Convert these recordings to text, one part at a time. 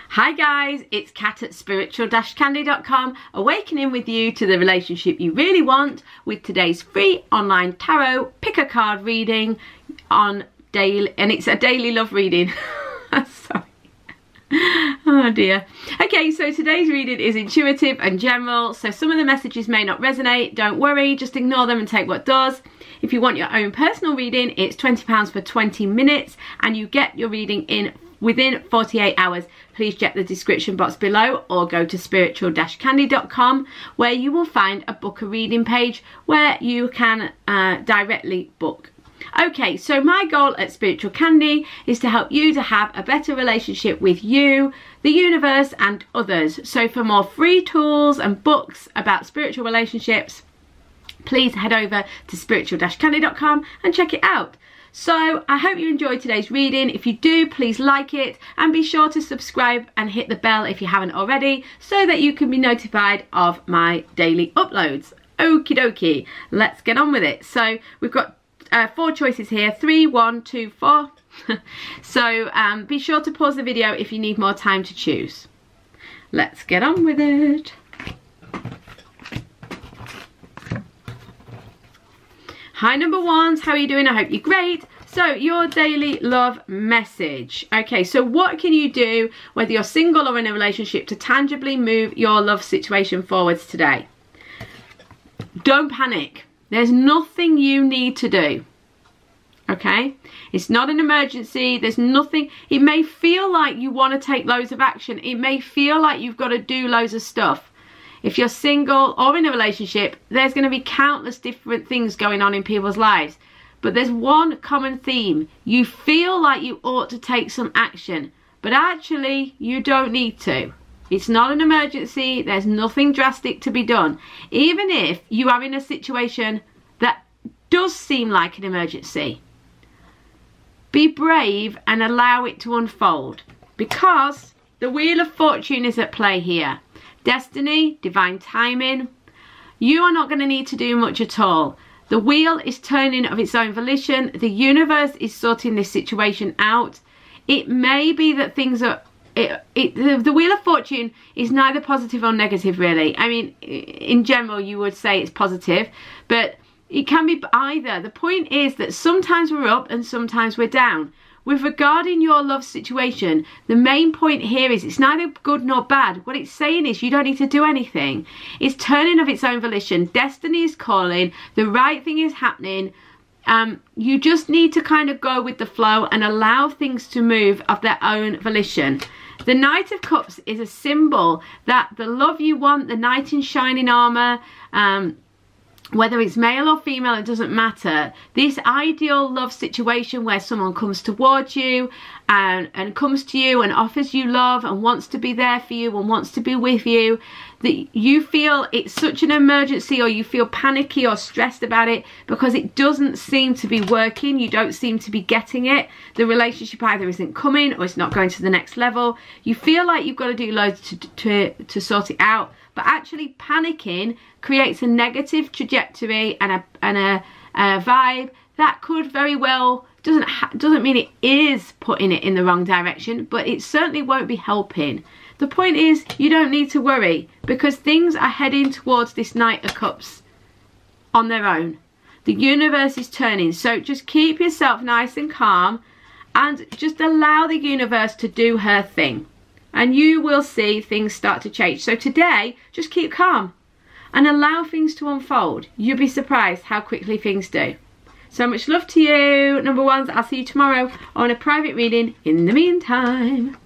Hi guys, it's Kat at spiritual-candy.com, awakening with you to the relationship you really want with today's free online tarot pick a card reading on daily, and it's a daily love reading. Sorry. Oh dear. Okay, so today's reading is intuitive and general, so some of the messages may not resonate. Don't worry, just ignore them and take what does. If you want your own personal reading, it's £20 for 20 minutes and you get your reading in within 48 hours. Please check the description box below or go to spiritual-candy.com, where you will find a book a reading page where you can directly book. Okay, so my goal at Spiritual Candy is to help you to have a better relationship with you, the universe and others. So for more free tools and books about spiritual relationships, please head over to spiritual-candy.com and check it out. So I hope you enjoyed today's reading. If you do, please like it and be sure to subscribe and hit the bell if you haven't already, so that you can be notified of my daily uploads. Okie dokie, let's get on with it. So we've got 4 choices here, 3, 1, 2, 4. So be sure to pause the video if you need more time to choose. Let's get on with it. Hi number ones, how are you doing? I hope you're great. So your daily love message. Okay, so what can you do, whether you're single or in a relationship, to tangibly move your love situation forwards today? Don't panic. There's nothing you need to do. Okay, it's not an emergency. There's nothing. It may feel like you want to take loads of action. It may feel like you've got to do loads of stuff. If you're single or in a relationship, there's going to be countless different things going on in people's lives. But there's one common theme. You feel like you ought to take some action, but actually you don't need to. It's not an emergency. There's nothing drastic to be done. Even if you are in a situation that does seem like an emergency, be brave and allow it to unfold, because the Wheel of Fortune is at play here. Destiny, divine timing. You are not going to need to do much at all. The wheel is turning of its own volition. The universe is sorting this situation out. It may be that things are... the Wheel of Fortune is neither positive or negative, really. I mean, in general, you would say it's positive, but it can be either. The point is that sometimes we're up and sometimes we're down. With regarding your love situation, the main point here is it's neither good nor bad. What it's saying is you don't need to do anything. It's turning of its own volition. Destiny is calling. The right thing is happening. You just need to kind of go with the flow and allow things to move of their own volition. The Knight of Cups is a symbol that the love you want, the knight in shining armor, whether it's male or female, it doesn't matter. This ideal love situation where someone comes towards you and comes to you and offers you love and wants to be there for you and wants to be with you, that you feel it's such an emergency, or you feel panicky or stressed about it because it doesn't seem to be working. You don't seem to be getting it. The relationship either isn't coming or it's not going to the next level. You feel like you've got to do loads to sort it out. But actually panicking creates a negative trajectory and a vibe that could very well, doesn't mean it is putting it in the wrong direction, but it certainly won't be helping. The point is, you don't need to worry, because things are heading towards this Knight of Cups on their own. The universe is turning, so just keep yourself nice and calm and just allow the universe to do her thing. And you will see things start to change. So today, just keep calm and allow things to unfold. You'll be surprised how quickly things do. So much love to you, number ones. I'll see you tomorrow on a private reading in the meantime.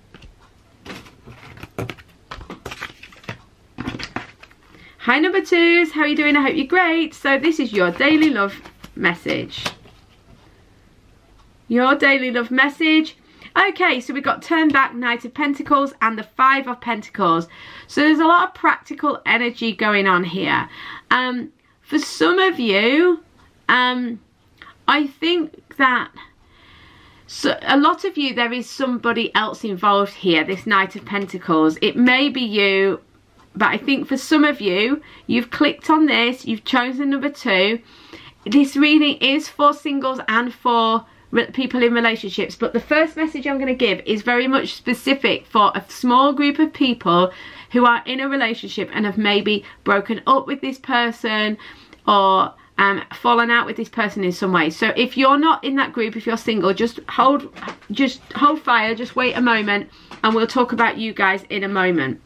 Hi number twos, how are you doing? I hope you're great. So this is your daily love message. Your daily love message. Okay, so we've got Turn Back, Knight of Pentacles and the 5 of Pentacles. So there's a lot of practical energy going on here. For some of you, I think that a lot of you, there is somebody else involved here, this Knight of Pentacles. It may be you, but I think for some of you, you've clicked on this, you've chosen number 2. This reading is for singles and for people in relationships, but the first message I'm going to give is very much specific for a small group of people who are in a relationship and have maybe broken up with this person or fallen out with this person in some way. So if you're not in that group, if you're single, just hold fire, just wait a moment, and we'll talk about you guys in a moment.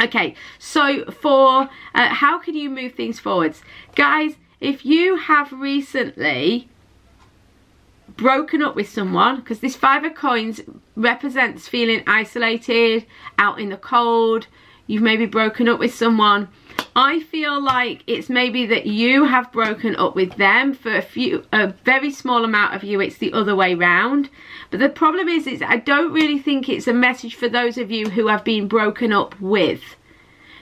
Okay, so for how can you move things forwards? Guys, if you have recently broken up with someone, because this 5 of coins represents feeling isolated, out in the cold, you've maybe broken up with someone, I feel like it's maybe that you have broken up with them. For a very small amount of you, it's the other way round. But the problem is I don't really think it's a message for those of you who have been broken up with.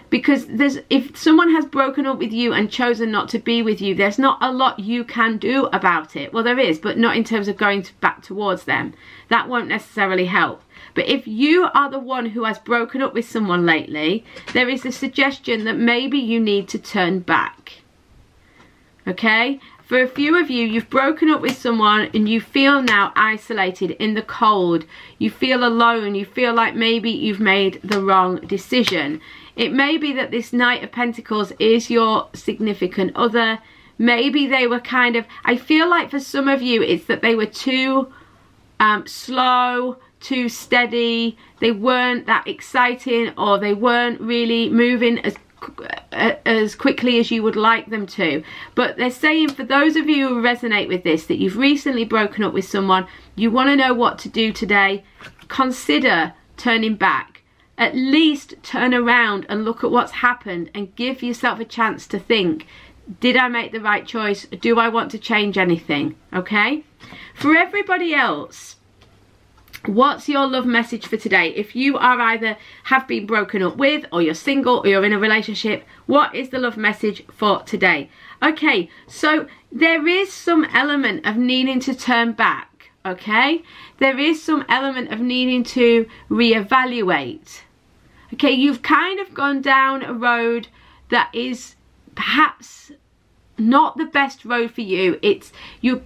Because if someone has broken up with you and chosen not to be with you, there's not a lot you can do about it. Well, there is, but not in terms of going back towards them. That won't necessarily help. But if you are the one who has broken up with someone lately, there is a suggestion that maybe you need to turn back. Okay? For a few of you, you've broken up with someone and you feel now isolated in the cold. You feel alone. You feel like maybe you've made the wrong decision. It may be that this Knight of Pentacles is your significant other. Maybe they were kind of, I feel like for some of you, it's that they were too slow, too steady. They weren't that exciting, or they weren't really moving as quickly as you would like them to. But they're saying, for those of you who resonate with this, that you've recently broken up with someone, you want to know what to do today, consider turning back. At least turn around and look at what's happened and give yourself a chance to think, did I make the right choice? Do I want to change anything? Okay? For everybody else, what's your love message for today? If you are either have been broken up with, or you're single, or you're in a relationship, what is the love message for today? Okay, so there is some element of needing to turn back, okay? There is some element of needing to reevaluate. Okay, you've kind of gone down a road that is perhaps not the best road for you. It's you're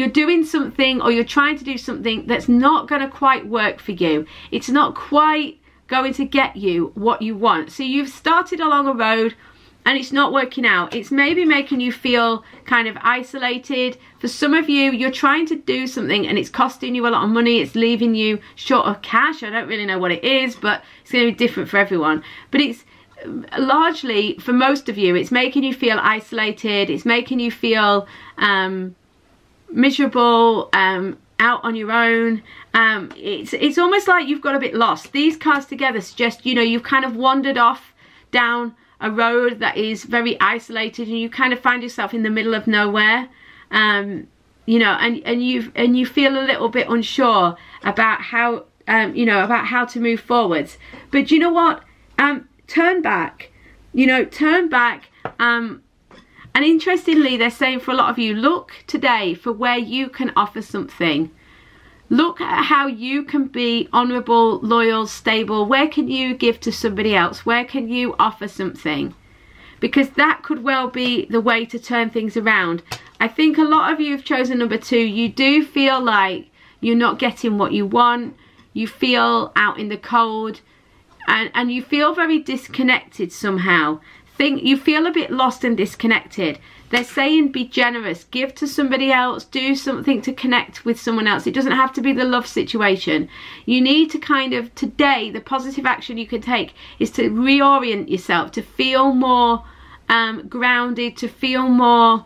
doing something, or you're trying to do something that's not going to quite work for you. It's not quite going to get you what you want. So you've started along a road and it's not working out. It's maybe making you feel kind of isolated. For some of you, you're trying to do something and it's costing you a lot of money. It's leaving you short of cash. I don't really know what it is, but it's going to be different for everyone. But it's largely, for most of you, it's making you feel isolated. It's making you feel miserable, out on your own. It's almost like you've got a bit lost. These cards together suggest, you know, you've kind of wandered off down a road that is very isolated, and you kind of find yourself in the middle of nowhere, you know, and you feel a little bit unsure about how you know, about how to move forwards. But you know what, turn back, you know, turn back. And interestingly, they're saying for a lot of you, look today for where you can offer something. Look at how you can be honourable, loyal, stable. Where can you give to somebody else? Where can you offer something? Because that could well be the way to turn things around. I think a lot of you have chosen number 2. You do feel like you're not getting what you want. You feel out in the cold. And you feel very disconnected somehow. You feel a bit lost and disconnected. They're saying be generous, give to somebody else, do something to connect with someone else. It doesn't have to be the love situation. You need to kind of, today, the positive action you can take is to reorient yourself, to feel more grounded, to feel more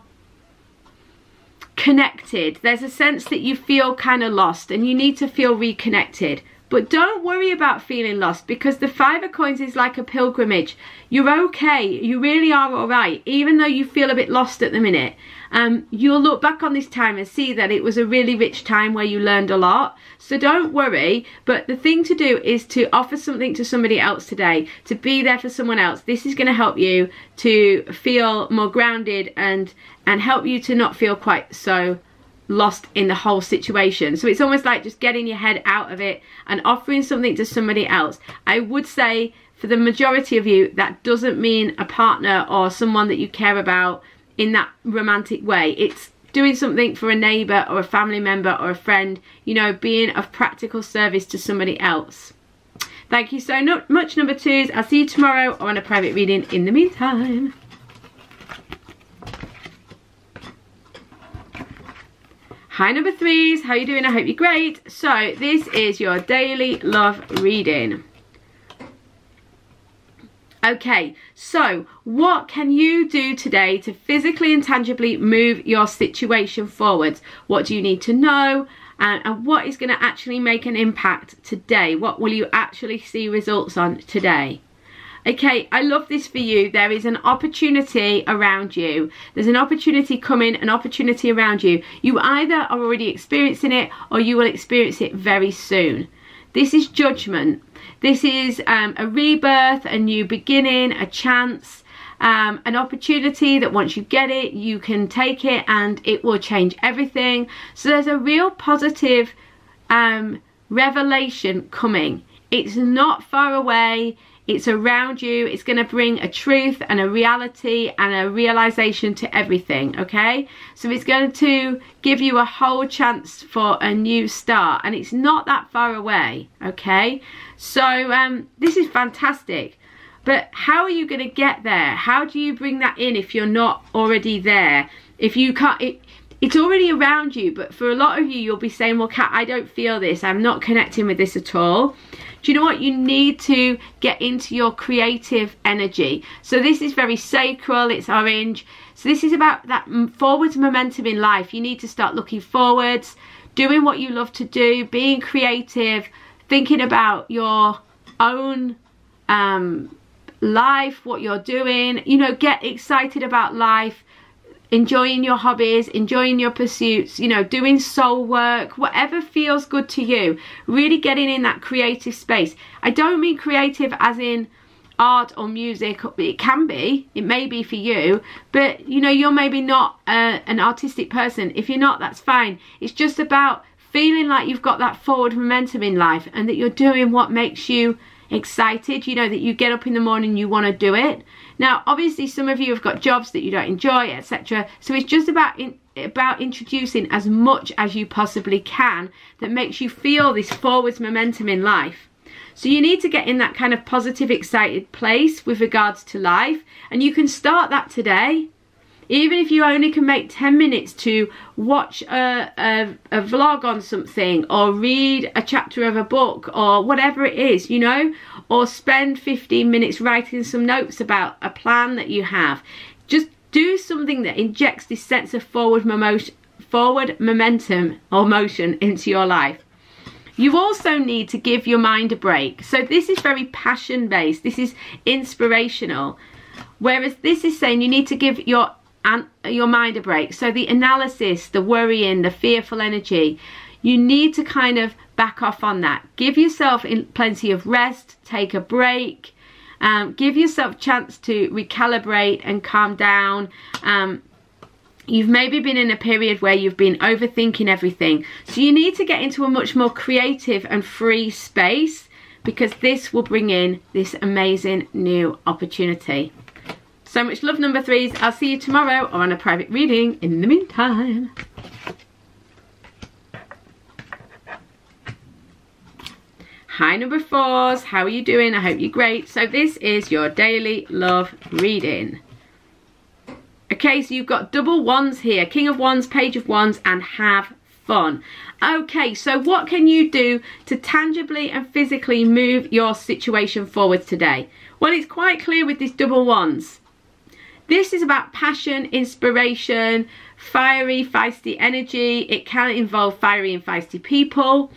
connected. There's a sense that you feel kind of lost and you need to feel reconnected. But don't worry about feeling lost, because the 5 of coins is like a pilgrimage. You're okay. You really are all right. Even though you feel a bit lost at the minute, you'll look back on this time and see that it was a really rich time where you learned a lot. So don't worry. But the thing to do is to offer something to somebody else today, to be there for someone else. This is going to help you to feel more grounded and help you to not feel quite so lost in the whole situation. So it's almost like just getting your head out of it and offering something to somebody else. I would say for the majority of you, that doesn't mean a partner or someone that you care about in that romantic way. It's doing something for a neighbor or a family member or a friend, you know, being of practical service to somebody else. Thank you so much, number 2s. I'll see you tomorrow or on a private reading in the meantime. Hi, number 3s. How are you doing? I hope you're great. So this is your daily love reading. Okay, so what can you do today to physically and tangibly move your situation forwards? What do you need to know? And what is going to actually make an impact today? What will you actually see results on today? Okay, I love this for you. There is an opportunity around you. There's an opportunity coming, an opportunity around you. You either are already experiencing it or you will experience it very soon. This is judgment. This is a rebirth, a new beginning, a chance, an opportunity that once you get it, you can take it and it will change everything. So there's a real positive revelation coming. It's not far away. It's around you. It's going to bring a truth and a reality and a realization to everything, okay? So it's going to give you a whole chance for a new start, and it's not that far away, okay? So this is fantastic. But how are you going to get there? How do you bring that in if you're not already there? If you can't... It's already around you, but for a lot of you, you'll be saying, well, Kat, I don't feel this. I'm not connecting with this at all. Do you know what? You need to get into your creative energy. So this is very sacral. It's orange. So this is about that forwards momentum in life. You need to start looking forwards, doing what you love to do, being creative, thinking about your own life, what you're doing. You know, get excited about life. Enjoying your hobbies, enjoying your pursuits, you know, doing soul work, whatever feels good to you. Really getting in that creative space. I don't mean creative as in art or music. It can be, it may be for you, but you know, you're maybe not an artistic person. If you're not, that's fine. It's just about feeling like you've got that forward momentum in life and that you're doing what makes you excited, you know, that you get up in the morning, you want to do it. Now, obviously, some of you have got jobs that you don't enjoy, etc. So it's just about introducing as much as you possibly can that makes you feel this forwards momentum in life. So you need to get in that kind of positive, excited place with regards to life. And you can start that today. Even if you only can make 10 minutes to watch a vlog on something or read a chapter of a book or whatever it is, you know, or spend 15 minutes writing some notes about a plan that you have. Just do something that injects this sense of forward momentum or motion into your life. You also need to give your mind a break. So this is very passion based. This is inspirational. Whereas this is saying you need to give your mind a break. So the analysis, the worrying, the fearful energy, you need to kind of back off on that. Give yourself plenty of rest, take a break, give yourself a chance to recalibrate and calm down. You've maybe been in a period where you've been overthinking everything. So you need to get into a much more creative and free space, because this will bring in this amazing new opportunity. So much love, number 3s. I'll see you tomorrow or on a private reading in the meantime. Hi, number 4s. How are you doing? I hope you're great. So this is your daily love reading. Okay, so you've got double wands here. King of Wands, Page of Wands, and have fun. Okay, so what can you do to tangibly and physically move your situation forward today? Well, it's quite clear with these double wands. This is about passion, inspiration, fiery, feisty energy. It can involve fiery and feisty people.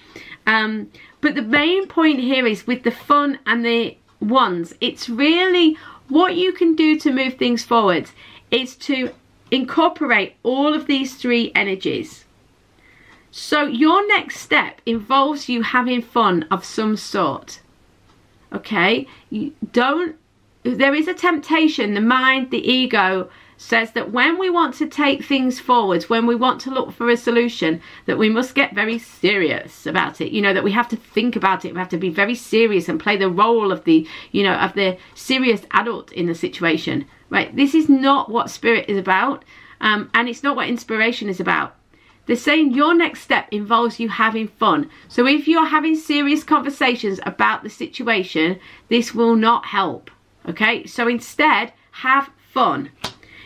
But the main point here is with the fun and the wands, it's really what you can do to move things forward. It's to incorporate all of these 3 energies. So your next step involves you having fun of some sort. Okay? There is a temptation. The mind, the ego says that when we want to take things forwards, when we want to look for a solution, that we must get very serious about it. You know, that we have to think about it. We have to be very serious and play the role of the, you know, of the serious adult in the situation. Right? This is not what spirit is about. and it's not what inspiration is about. They're saying your next step involves you having fun. So if you're having serious conversations about the situation, this will not help. Okay, so instead, have fun.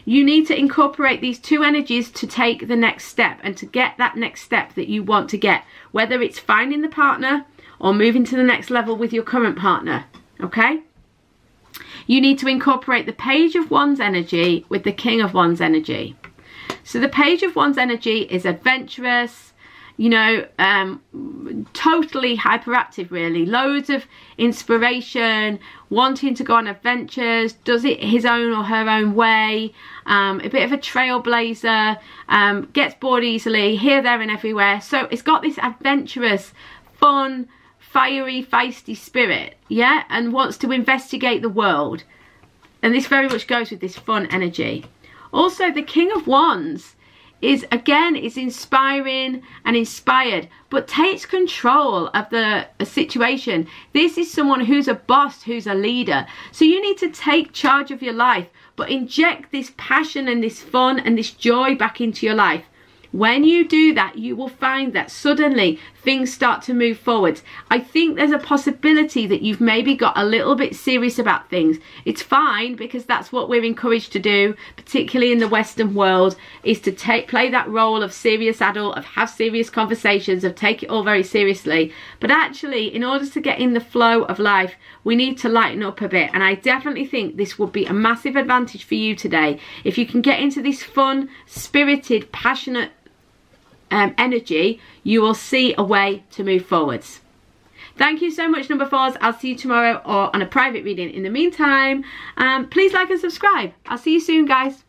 You need to incorporate these two energies to take the next step and to get that next step that you want to get, whether it's finding the partner or moving to the next level with your current partner. Okay, you need to incorporate the Page of Wands energy with the King of Wands energy. So the Page of Wands energy is adventurous, you know, totally hyperactive really, loads of inspiration, wanting to go on adventures, does it his own or her own way, a bit of a trailblazer, gets bored easily, here, there and everywhere. So it's got this adventurous, fun, fiery, feisty spirit, yeah, and wants to investigate the world. And this very much goes with this fun energy. Also, the King of Wands is inspiring and inspired, but takes control of the situation. This is someone who's a boss, who's a leader. So you need to take charge of your life, but inject this passion and this fun and this joy back into your life. When you do that, you will find that suddenly things start to move forward. I think there's a possibility that you've maybe got a little bit serious about things. It's fine, because that's what we're encouraged to do, particularly in the Western world, is to play that role of serious adult, of have serious conversations, of take it all very seriously. But actually, in order to get in the flow of life, we need to lighten up a bit. And I definitely think this would be a massive advantage for you today. If you can get into this fun, spirited, passionate energy, you will see a way to move forwards. Thank you so much, number 4s. I'll see you tomorrow or on a private reading. In the meantime, please like and subscribe. I'll see you soon, guys.